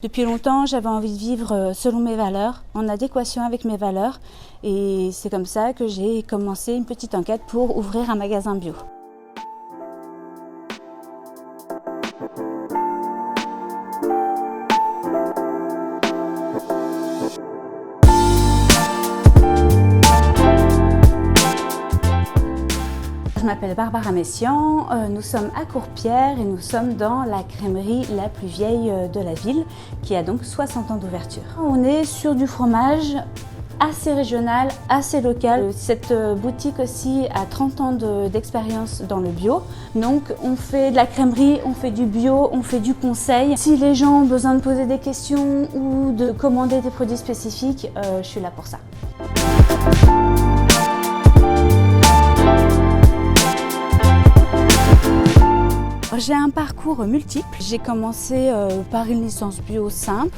Depuis longtemps, j'avais envie de vivre selon mes valeurs, en adéquation avec mes valeurs. Et c'est comme ça que j'ai commencé une petite enquête pour ouvrir un magasin bio. Je m'appelle Barbara Messian, nous sommes à Courpierre et nous sommes dans la crèmerie la plus vieille de la ville qui a donc 60 ans d'ouverture. On est sur du fromage assez régional, assez local. Cette boutique aussi a 30 ans d'expérience dans le bio. Donc on fait de la crèmerie, on fait du bio, on fait du conseil. Si les gens ont besoin de poser des questions ou de commander des produits spécifiques, je suis là pour ça. J'ai un parcours multiple. J'ai commencé par une licence bio simple.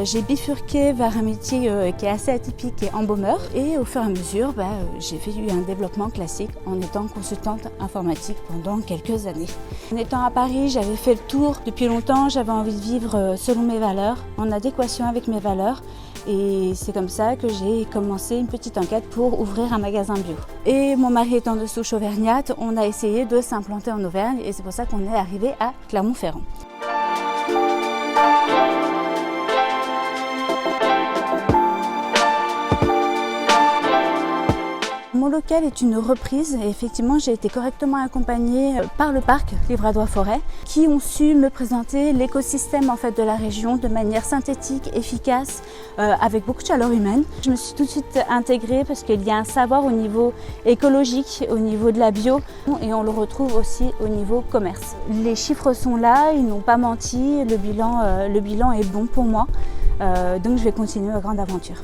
J'ai bifurqué vers un métier qui est assez atypique et embaumeur. Et au fur et à mesure, j'ai fait un développement classique en étant consultante informatique pendant quelques années. En étant à Paris, j'avais fait le tour. Depuis longtemps, j'avais envie de vivre selon mes valeurs, en adéquation avec mes valeurs. Et c'est comme ça que j'ai commencé une petite enquête pour ouvrir un magasin bio. Et mon mari étant de souche auvergnate, on a essayé de s'implanter en Auvergne et c'est pour ça qu'on est arrivé à Clermont-Ferrand. Mon local est une reprise et effectivement j'ai été correctement accompagnée par le parc Livradois-Forêt qui ont su me présenter l'écosystème de la région de manière synthétique, efficace, avec beaucoup de chaleur humaine. Je me suis tout de suite intégrée parce qu'il y a un savoir au niveau écologique, au niveau de la bio et on le retrouve aussi au niveau commerce. Les chiffres sont là, ils n'ont pas menti, le bilan est bon pour moi, donc je vais continuer ma grande aventure.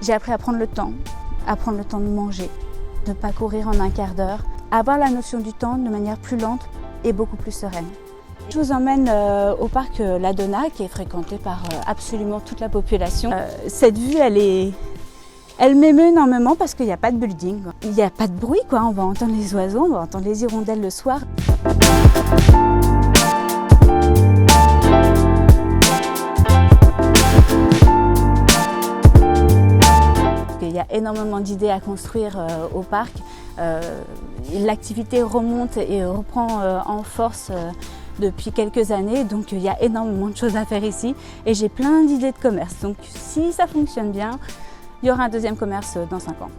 J'ai appris à prendre le temps de manger, de ne pas courir en un quart d'heure, avoir la notion du temps de manière plus lente et beaucoup plus sereine. Je vous emmène au parc La Donna qui est fréquenté par absolument toute la population. Cette vue, elle m'émeut énormément parce qu'il n'y a pas de building, il n'y a pas de bruit, on va entendre les oiseaux, on va entendre les hirondelles le soir. Il y a énormément d'idées à construire au parc. L'activité remonte et reprend en force depuis quelques années, donc il y a énormément de choses à faire ici et j'ai plein d'idées de commerce. Donc si ça fonctionne bien, il y aura un deuxième commerce dans 5 ans.